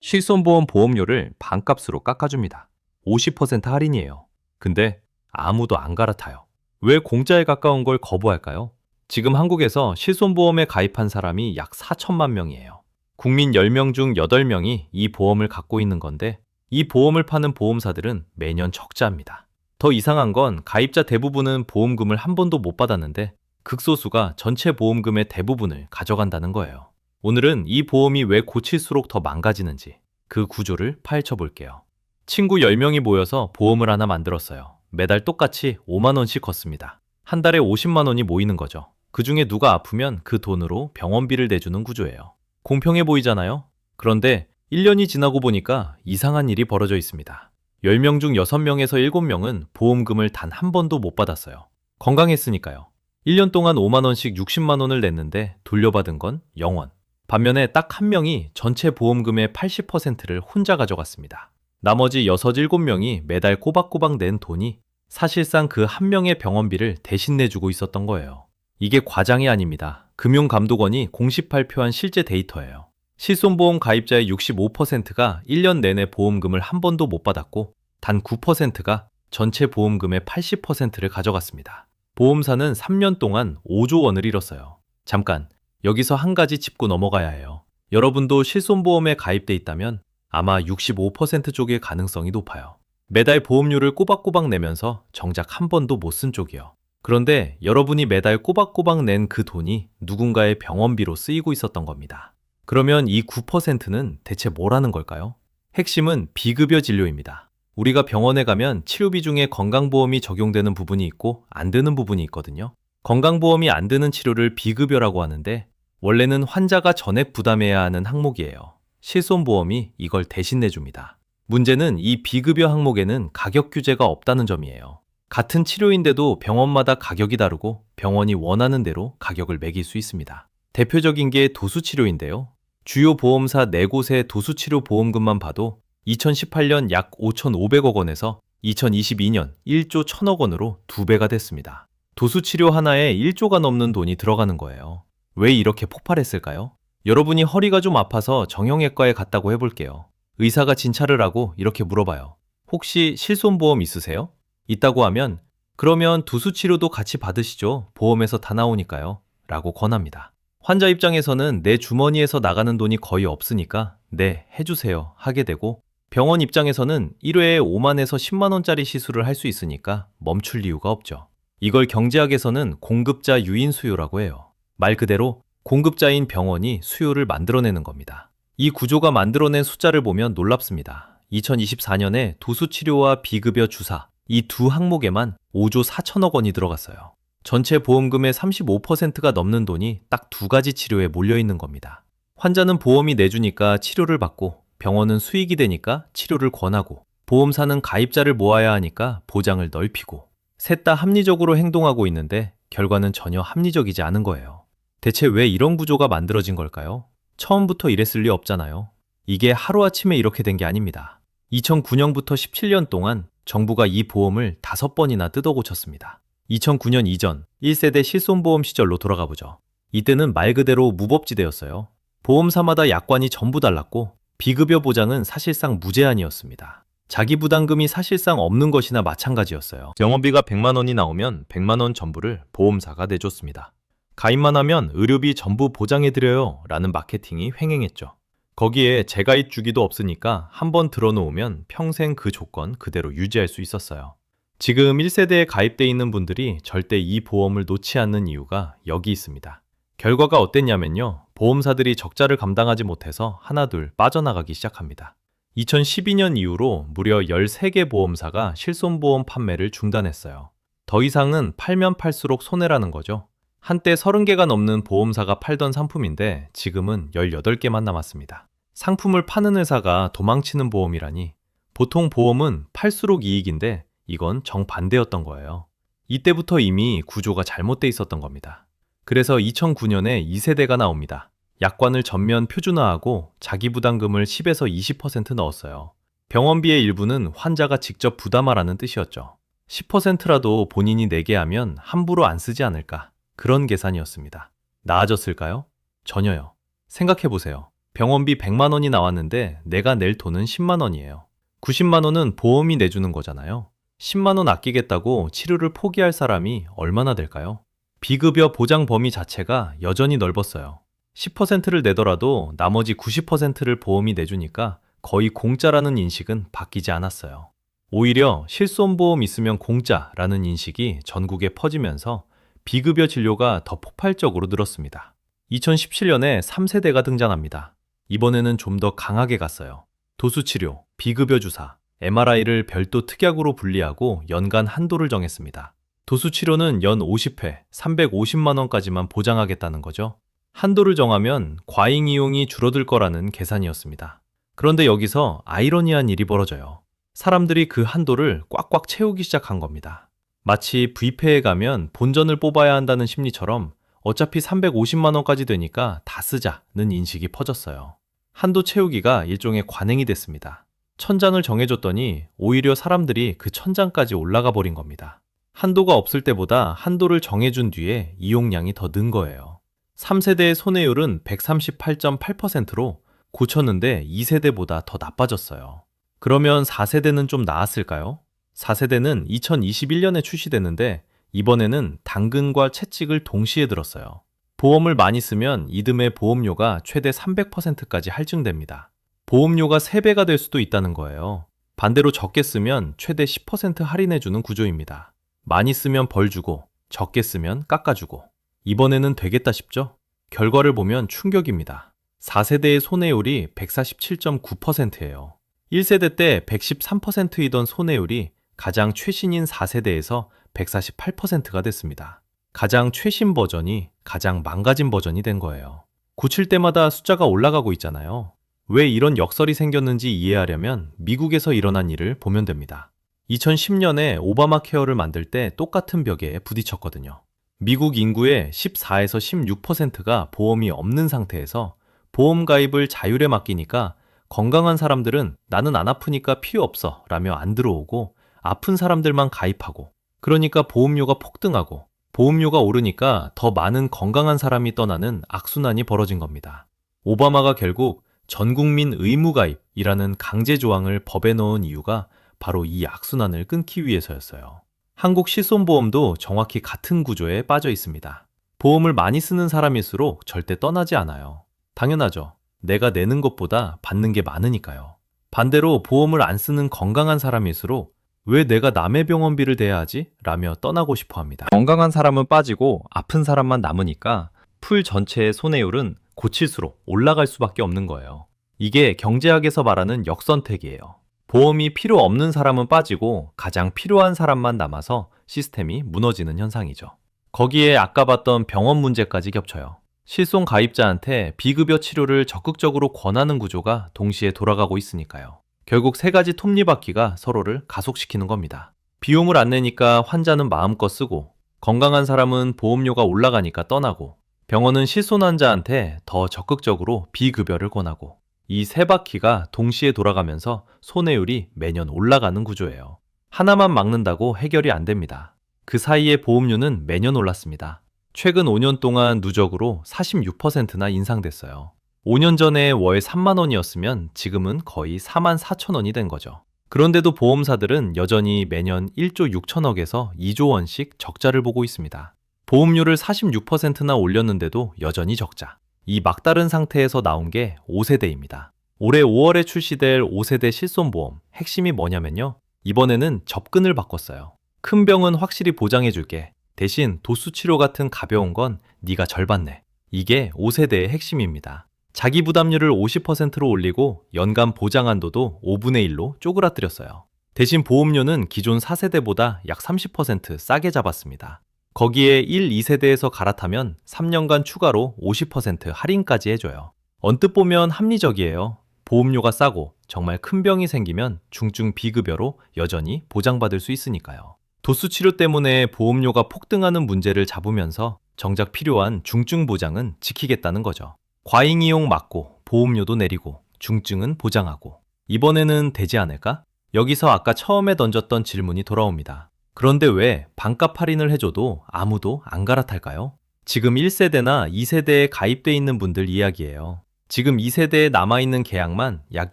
실손보험 보험료를 반값으로 깎아줍니다. 50% 할인이에요. 근데 아무도 안 갈아타요. 왜 공짜에 가까운 걸 거부할까요? 지금 한국에서 실손보험에 가입한 사람이 약 4천만 명이에요. 국민 10명 중 8명이 이 보험을 갖고 있는 건데 이 보험을 파는 보험사들은 매년 적자합니다. 더 이상한 건 가입자 대부분은 보험금을 한 번도 못 받았는데 극소수가 전체 보험금의 대부분을 가져간다는 거예요. 오늘은 이 보험이 왜 고칠수록 더 망가지는지 그 구조를 파헤쳐 볼게요. 친구 10명이 모여서 보험을 하나 만들었어요. 매달 똑같이 5만 원씩 걷습니다. 한 달에 50만 원이 모이는 거죠. 그 중에 누가 아프면 그 돈으로 병원비를 내주는 구조예요. 공평해 보이잖아요? 그런데 1년이 지나고 보니까 이상한 일이 벌어져 있습니다. 10명 중 6명에서 7명은 보험금을 단 한 번도 못 받았어요. 건강했으니까요. 1년 동안 5만 원씩 60만 원을 냈는데 돌려받은 건 0원. 반면에 딱 한 명이 전체 보험금의 80%를 혼자 가져갔습니다. 나머지 6, 7명이 매달 꼬박꼬박 낸 돈이 사실상 그 한 명의 병원비를 대신 내주고 있었던 거예요. 이게 과장이 아닙니다. 금융감독원이 공식 발표한 실제 데이터예요. 실손보험 가입자의 65%가 1년 내내 보험금을 한 번도 못 받았고 단 9%가 전체 보험금의 80%를 가져갔습니다. 보험사는 3년 동안 5조 원을 잃었어요. 잠깐, 여기서 한 가지 짚고 넘어가야 해요. 여러분도 실손보험에 가입돼 있다면 아마 65% 쪽일 가능성이 높아요. 매달 보험료를 꼬박꼬박 내면서 정작 한 번도 못 쓴 쪽이요. 그런데 여러분이 매달 꼬박꼬박 낸 그 돈이 누군가의 병원비로 쓰이고 있었던 겁니다. 그러면 이 9%는 대체 뭐라는 걸까요? 핵심은 비급여 진료입니다. 우리가 병원에 가면 치료비 중에 건강보험이 적용되는 부분이 있고 안 드는 부분이 있거든요. 건강보험이 안 드는 치료를 비급여라고 하는데 원래는 환자가 전액 부담해야 하는 항목이에요. 실손보험이 이걸 대신 내줍니다. 문제는 이 비급여 항목에는 가격 규제가 없다는 점이에요. 같은 치료인데도 병원마다 가격이 다르고 병원이 원하는 대로 가격을 매길 수 있습니다. 대표적인 게 도수치료인데요. 주요 보험사 4곳의 도수치료 보험금만 봐도 2018년 약 5,500억 원에서 2022년 1조 1,000억 원으로 2배가 됐습니다. 도수치료 하나에 1조가 넘는 돈이 들어가는 거예요. 왜 이렇게 폭발했을까요? 여러분이 허리가 좀 아파서 정형외과에 갔다고 해볼게요. 의사가 진찰을 하고 이렇게 물어봐요. 혹시 실손보험 있으세요? 있다고 하면 그러면 도수치료도 같이 받으시죠. 보험에서 다 나오니까요. 라고 권합니다. 환자 입장에서는 내 주머니에서 나가는 돈이 거의 없으니까 네, 해주세요 하게 되고 병원 입장에서는 1회에 5만에서 10만 원짜리 시술을 할 수 있으니까 멈출 이유가 없죠. 이걸 경제학에서는 공급자 유인 수요라고 해요. 말 그대로 공급자인 병원이 수요를 만들어내는 겁니다. 이 구조가 만들어낸 숫자를 보면 놀랍습니다. 2024년에 도수치료와 비급여 주사, 이 두 항목에만 5조 4천억 원이 들어갔어요. 전체 보험금의 35%가 넘는 돈이 딱 두 가지 치료에 몰려있는 겁니다. 환자는 보험이 내주니까 치료를 받고 병원은 수익이 되니까 치료를 권하고 보험사는 가입자를 모아야 하니까 보장을 넓히고 셋 다 합리적으로 행동하고 있는데 결과는 전혀 합리적이지 않은 거예요. 대체 왜 이런 구조가 만들어진 걸까요? 처음부터 이랬을 리 없잖아요. 이게 하루아침에 이렇게 된 게 아닙니다. 2009년부터 17년 동안 정부가 이 보험을 5번이나 뜯어 고쳤습니다. 2009년 이전 1세대 실손보험 시절로 돌아가 보죠. 이때는 말 그대로 무법지대였어요. 보험사마다 약관이 전부 달랐고 비급여 보장은 사실상 무제한이었습니다. 자기 부담금이 사실상 없는 것이나 마찬가지였어요. 병원비가 100만 원이 나오면 100만 원 전부를 보험사가 내줬습니다. 가입만 하면 의료비 전부 보장해드려요 라는 마케팅이 횡행했죠. 거기에 재가입 주기도 없으니까 한번 들어놓으면 평생 그 조건 그대로 유지할 수 있었어요. 지금 1세대에 가입돼 있는 분들이 절대 이 보험을 놓지 않는 이유가 여기 있습니다. 결과가 어땠냐면요. 보험사들이 적자를 감당하지 못해서 하나둘 빠져나가기 시작합니다. 2012년 이후로 무려 13개 보험사가 실손보험 판매를 중단했어요. 더 이상은 팔면 팔수록 손해라는 거죠. 한때 30개가 넘는 보험사가 팔던 상품인데 지금은 18개만 남았습니다. 상품을 파는 회사가 도망치는 보험이라니 보통 보험은 팔수록 이익인데 이건 정반대였던 거예요. 이때부터 이미 구조가 잘못돼 있었던 겁니다. 그래서 2009년에 2세대가 나옵니다. 약관을 전면 표준화하고 자기부담금을 10에서 20% 넣었어요. 병원비의 일부는 환자가 직접 부담하라는 뜻이었죠. 10%라도 본인이 내게 하면 함부로 안 쓰지 않을까. 그런 계산이었습니다. 나아졌을까요? 전혀요. 생각해보세요. 병원비 100만 원이 나왔는데 내가 낼 돈은 10만 원이에요. 90만 원은 보험이 내주는 거잖아요. 10만 원 아끼겠다고 치료를 포기할 사람이 얼마나 될까요? 비급여 보장 범위 자체가 여전히 넓었어요. 10%를 내더라도 나머지 90%를 보험이 내주니까 거의 공짜라는 인식은 바뀌지 않았어요. 오히려 실손보험 있으면 공짜라는 인식이 전국에 퍼지면서 비급여 진료가 더 폭발적으로 늘었습니다. 2017년에 3세대가 등장합니다. 이번에는 좀 더 강하게 갔어요. 도수치료, 비급여 주사, MRI를 별도 특약으로 분리하고 연간 한도를 정했습니다. 도수치료는 연 50회, 350만 원까지만 보장하겠다는 거죠. 한도를 정하면 과잉 이용이 줄어들 거라는 계산이었습니다. 그런데 여기서 아이러니한 일이 벌어져요. 사람들이 그 한도를 꽉꽉 채우기 시작한 겁니다. 마치 뷔페에 가면 본전을 뽑아야 한다는 심리처럼 어차피 350만 원까지 되니까 다 쓰자는 인식이 퍼졌어요. 한도 채우기가 일종의 관행이 됐습니다. 천장을 정해줬더니 오히려 사람들이 그 천장까지 올라가 버린 겁니다. 한도가 없을 때보다 한도를 정해준 뒤에 이용량이 더 는 거예요. 3세대의 손해율은 138.8%로 고쳤는데 2세대보다 더 나빠졌어요. 그러면 4세대는 좀 나았을까요? 4세대는 2021년에 출시됐는데 이번에는 당근과 채찍을 동시에 들었어요. 보험을 많이 쓰면 이듬해 보험료가 최대 300%까지 할증됩니다. 보험료가 3배가 될 수도 있다는 거예요. 반대로 적게 쓰면 최대 10% 할인해주는 구조입니다. 많이 쓰면 벌 주고 적게 쓰면 깎아주고. 이번에는 되겠다 싶죠? 결과를 보면 충격입니다. 4세대의 손해율이 147.9%예요. 1세대 때 113%이던 손해율이 가장 최신인 4세대에서 148%가 됐습니다. 가장 최신 버전이 가장 망가진 버전이 된 거예요. 고칠 때마다 숫자가 올라가고 있잖아요. 왜 이런 역설이 생겼는지 이해하려면 미국에서 일어난 일을 보면 됩니다. 2010년에 오바마 케어를 만들 때 똑같은 벽에 부딪혔거든요. 미국 인구의 14에서 16%가 보험이 없는 상태에서 보험 가입을 자율에 맡기니까 건강한 사람들은 나는 안 아프니까 필요 없어 라며 안 들어오고 아픈 사람들만 가입하고 그러니까 보험료가 폭등하고 보험료가 오르니까 더 많은 건강한 사람이 떠나는 악순환이 벌어진 겁니다. 오바마가 결국 전국민 의무가입이라는 강제 조항을 법에 넣은 이유가 바로 이 악순환을 끊기 위해서였어요. 한국 실손보험도 정확히 같은 구조에 빠져 있습니다. 보험을 많이 쓰는 사람일수록 절대 떠나지 않아요. 당연하죠. 내가 내는 것보다 받는 게 많으니까요. 반대로 보험을 안 쓰는 건강한 사람일수록 왜 내가 남의 병원비를 대야 하지? 라며 떠나고 싶어 합니다. 건강한 사람은 빠지고 아픈 사람만 남으니까 풀 전체의 손해율은 고칠수록 올라갈 수밖에 없는 거예요. 이게 경제학에서 말하는 역선택이에요. 보험이 필요 없는 사람은 빠지고 가장 필요한 사람만 남아서 시스템이 무너지는 현상이죠. 거기에 아까 봤던 병원 문제까지 겹쳐요. 실손 가입자한테 비급여 치료를 적극적으로 권하는 구조가 동시에 돌아가고 있으니까요. 결국 세 가지 톱니바퀴가 서로를 가속시키는 겁니다. 비용을 안 내니까 환자는 마음껏 쓰고 건강한 사람은 보험료가 올라가니까 떠나고 병원은 실손 환자한테 더 적극적으로 비급여를 권하고 이 세 바퀴가 동시에 돌아가면서 손해율이 매년 올라가는 구조예요. 하나만 막는다고 해결이 안 됩니다. 그 사이에 보험료는 매년 올랐습니다. 최근 5년 동안 누적으로 46%나 인상됐어요. 5년 전에 월 3만 원이었으면 지금은 거의 4만 4천 원이 된 거죠. 그런데도 보험사들은 여전히 매년 1조 6천억에서 2조 원씩 적자를 보고 있습니다. 보험료를 46%나 올렸는데도 여전히 적자. 이 막다른 상태에서 나온 게 5세대입니다. 올해 5월에 출시될 5세대 실손보험 핵심이 뭐냐면요. 이번에는 접근을 바꿨어요. 큰 병은 확실히 보장해줄게. 대신 도수치료 같은 가벼운 건 네가 절반 내. 이게 5세대의 핵심입니다. 자기 부담률을 50%로 올리고 연간 보장 한도도 5분의 1로 쪼그라뜨렸어요. 대신 보험료는 기존 4세대보다 약 30% 싸게 잡았습니다. 거기에 1, 2세대에서 갈아타면 3년간 추가로 50% 할인까지 해줘요. 언뜻 보면 합리적이에요. 보험료가 싸고 정말 큰 병이 생기면 중증 비급여로 여전히 보장받을 수 있으니까요. 도수치료 때문에 보험료가 폭등하는 문제를 잡으면서 정작 필요한 중증 보장은 지키겠다는 거죠. 과잉 이용 막고 보험료도 내리고 중증은 보장하고 이번에는 되지 않을까? 여기서 아까 처음에 던졌던 질문이 돌아옵니다. 그런데 왜 반값 할인을 해줘도 아무도 안 갈아탈까요? 지금 1세대나 2세대에 가입돼 있는 분들 이야기예요. 지금 2세대에 남아있는 계약만 약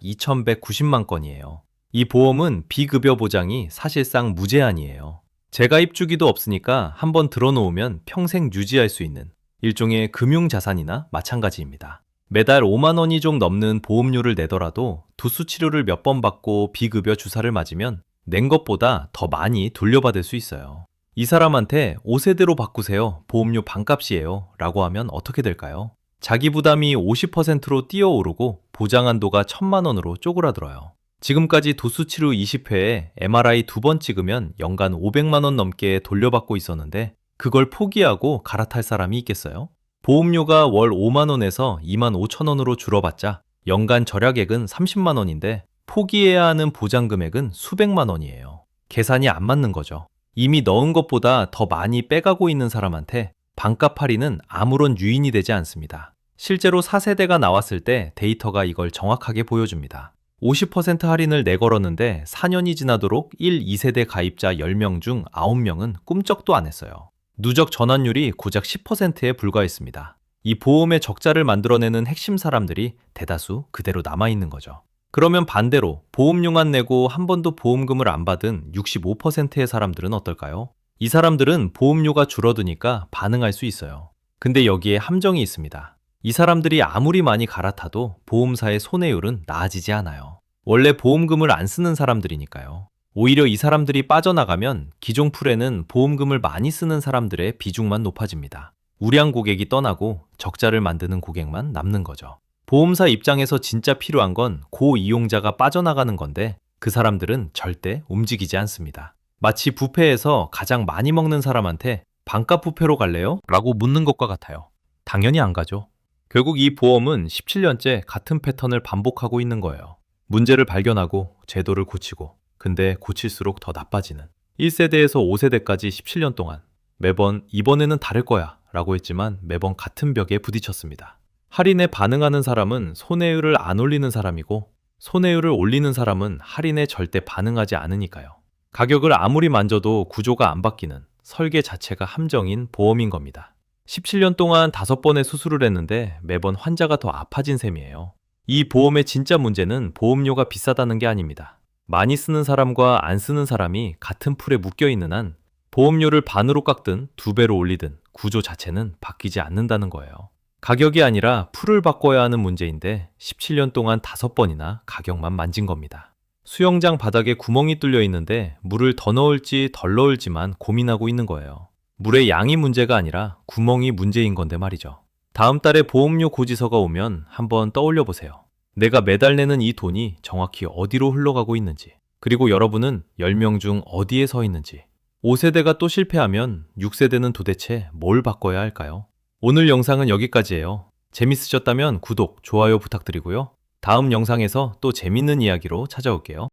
2,190만 건이에요. 이 보험은 비급여 보장이 사실상 무제한이에요. 재가입 주기도 없으니까 한번 들어놓으면 평생 유지할 수 있는 일종의 금융자산이나 마찬가지입니다. 매달 5만 원이 좀 넘는 보험료를 내더라도 두수 치료를 몇 번 받고 비급여 주사를 맞으면 낸 것보다 더 많이 돌려받을 수 있어요. 이 사람한테 5세대로 바꾸세요. 보험료 반값이에요. 라고 하면 어떻게 될까요? 자기 부담이 50%로 뛰어오르고 보장 한도가 1,000만 원으로 쪼그라들어요. 지금까지 도수치료 20회에 MRI 2번 찍으면 연간 500만 원 넘게 돌려받고 있었는데 그걸 포기하고 갈아탈 사람이 있겠어요? 보험료가 월 5만 원에서 2만 5천 원으로 줄어봤자 연간 절약액은 30만 원인데 포기해야 하는 보장 금액은 수백만 원이에요. 계산이 안 맞는 거죠. 이미 넣은 것보다 더 많이 빼가고 있는 사람한테 반값 할인은 아무런 유인이 되지 않습니다. 실제로 4세대가 나왔을 때 데이터가 이걸 정확하게 보여줍니다. 50% 할인을 내걸었는데 4년이 지나도록 1, 2세대 가입자 10명 중 9명은 꿈쩍도 안 했어요. 누적 전환율이 고작 10%에 불과했습니다. 이 보험의 적자를 만들어내는 핵심 사람들이 대다수 그대로 남아있는 거죠. 그러면 반대로 보험료만 내고 한 번도 보험금을 안 받은 65%의 사람들은 어떨까요? 이 사람들은 보험료가 줄어드니까 반응할 수 있어요. 근데 여기에 함정이 있습니다. 이 사람들이 아무리 많이 갈아타도 보험사의 손해율은 나아지지 않아요. 원래 보험금을 안 쓰는 사람들이니까요. 오히려 이 사람들이 빠져나가면 기존 풀에는 보험금을 많이 쓰는 사람들의 비중만 높아집니다. 우량 고객이 떠나고 적자를 만드는 고객만 남는 거죠. 보험사 입장에서 진짜 필요한 건 고이용자가 빠져나가는 건데 그 사람들은 절대 움직이지 않습니다. 마치 뷔페에서 가장 많이 먹는 사람한테 반값 뷔페로 갈래요? 라고 묻는 것과 같아요. 당연히 안 가죠. 결국 이 보험은 17년째 같은 패턴을 반복하고 있는 거예요. 문제를 발견하고 제도를 고치고 근데 고칠수록 더 나빠지는 1세대에서 5세대까지 17년 동안 매번 이번에는 다를 거야 라고 했지만 매번 같은 벽에 부딪혔습니다. 할인에 반응하는 사람은 손해율을 안 올리는 사람이고 손해율을 올리는 사람은 할인에 절대 반응하지 않으니까요. 가격을 아무리 만져도 구조가 안 바뀌는 설계 자체가 함정인 보험인 겁니다. 17년 동안 5번의 수술을 했는데 매번 환자가 더 아파진 셈이에요. 이 보험의 진짜 문제는 보험료가 비싸다는 게 아닙니다. 많이 쓰는 사람과 안 쓰는 사람이 같은 풀에 묶여있는 한 보험료를 반으로 깎든 2배로 올리든 구조 자체는 바뀌지 않는다는 거예요. 가격이 아니라 풀을 바꿔야 하는 문제인데 17년 동안 5번이나 가격만 만진 겁니다. 수영장 바닥에 구멍이 뚫려 있는데 물을 더 넣을지 덜 넣을지만 고민하고 있는 거예요. 물의 양이 문제가 아니라 구멍이 문제인 건데 말이죠. 다음 달에 보험료 고지서가 오면 한번 떠올려 보세요. 내가 매달 내는 이 돈이 정확히 어디로 흘러가고 있는지, 그리고 여러분은 10명 중 어디에 서 있는지. 5세대가 또 실패하면 6세대는 도대체 뭘 바꿔야 할까요? 오늘 영상은 여기까지예요. 재밌으셨다면 구독, 좋아요 부탁드리고요. 다음 영상에서 또 재밌는 이야기로 찾아올게요.